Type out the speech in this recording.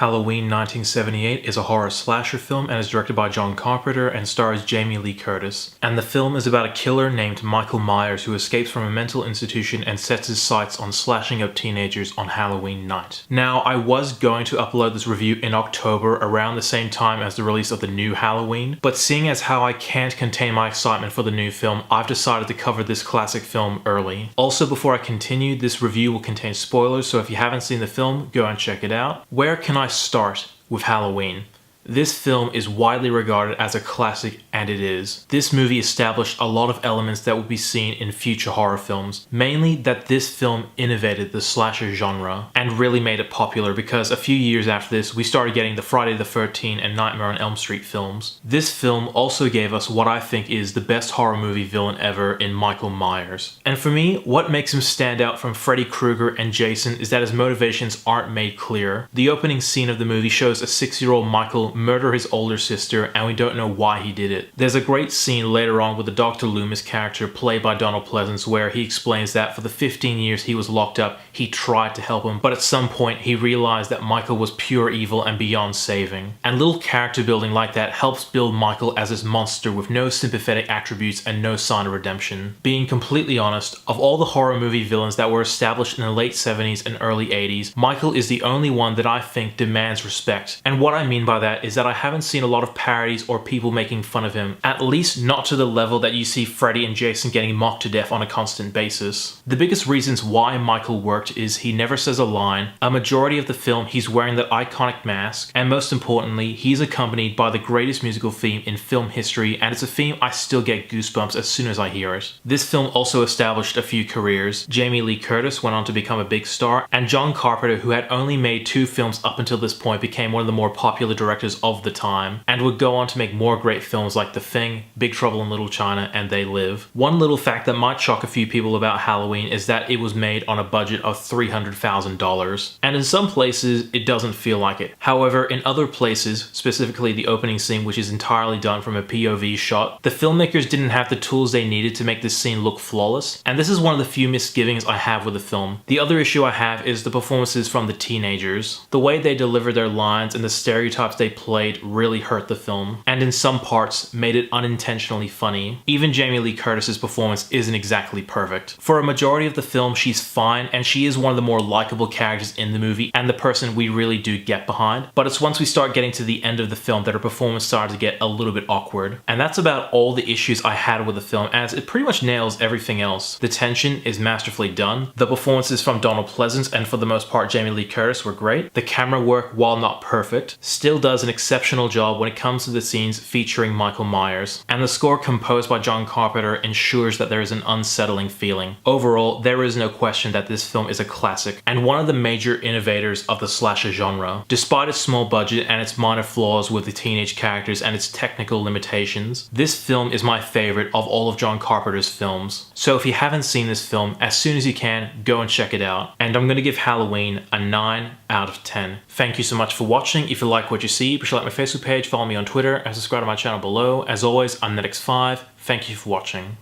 Halloween 1978 is a horror slasher film and is directed by John Carpenter and stars Jamie Lee Curtis. And the film is about a killer named Michael Myers who escapes from a mental institution and sets his sights on slashing up teenagers on Halloween night. Now, I was going to upload this review in October around the same time as the release of the new Halloween, but seeing as how I can't contain my excitement for the new film, I've decided to cover this classic film early. Also, before I continue, this review will contain spoilers, so if you haven't seen the film, go and check it out. Where can I start with Halloween? This film is widely regarded as a classic, and it is. This movie established a lot of elements that would be seen in future horror films, mainly that this film innovated the slasher genre and really made it popular because a few years after this we started getting the Friday the 13th and Nightmare on Elm Street films. This film also gave us what I think is the best horror movie villain ever in Michael Myers. And for me, what makes him stand out from Freddy Krueger and Jason is that his motivations aren't made clear. The opening scene of the movie shows a 6-year-old Michael murder his older sister, and we don't know why he did it. There's a great scene later on with the Dr. Loomis character played by Donald Pleasence where he explains that for the 15 years he was locked up, he tried to help him, but at some point he realized that Michael was pure evil and beyond saving. And little character building like that helps build Michael as this monster with no sympathetic attributes and no sign of redemption. Being completely honest, of all the horror movie villains that were established in the late 70s and early 80s, Michael is the only one that I think demands respect. And what I mean by that is that I haven't seen a lot of parodies or people making fun of him, at least not to the level that you see Freddy and Jason getting mocked to death on a constant basis. The biggest reasons why Michael worked is he never says a line, a majority of the film he's wearing that iconic mask, and most importantly, he's accompanied by the greatest musical theme in film history, and it's a theme I still get goosebumps as soon as I hear it. This film also established a few careers. Jamie Lee Curtis went on to become a big star, and John Carpenter, who had only made 2 films up until this point, became one of the more popular directors of the time, and would go on to make more great films like The Thing, Big Trouble in Little China, and They Live. One little fact that might shock a few people about Halloween is that it was made on a budget of $300,000, and in some places it doesn't feel like it. However, in other places, specifically the opening scene, which is entirely done from a POV shot, the filmmakers didn't have the tools they needed to make this scene look flawless, and this is one of the few misgivings I have with the film. The other issue I have is the performances from the teenagers. The way they delivered their lines and the stereotypes they played really hurt the film, and in some parts made it unintentionally funny. Even Jamie Lee Curtis's performance isn't exactly perfect. For a majority of the film, she's fine, and she is one of the more likable characters in the movie and the person we really do get behind, but it's once we start getting to the end of the film that her performance started to get a little bit awkward. And that's about all the issues I had with the film, as it pretty much nails everything else. The tension is masterfully done, the performances from Donald Pleasence and for the most part Jamie Lee Curtis were great, the camera work, while not perfect, still does an exceptional job when it comes to the scenes featuring Michael Myers, and the score composed by John Carpenter ensures that there is an unsettling feeling. Overall, there is no question that this film is a classic, and one of the major innovators of the slasher genre. Despite its small budget and its minor flaws with the teenage characters and its technical limitations, this film is my favorite of all of John Carpenter's films. So if you haven't seen this film, as soon as you can, go and check it out. And I'm going to give Halloween a 9 out of 10. Thank you so much for watching. If you like what you see, be sure to like my Facebook page, follow me on Twitter, and subscribe to my channel below. As always, I'm NETX5. Thank you for watching.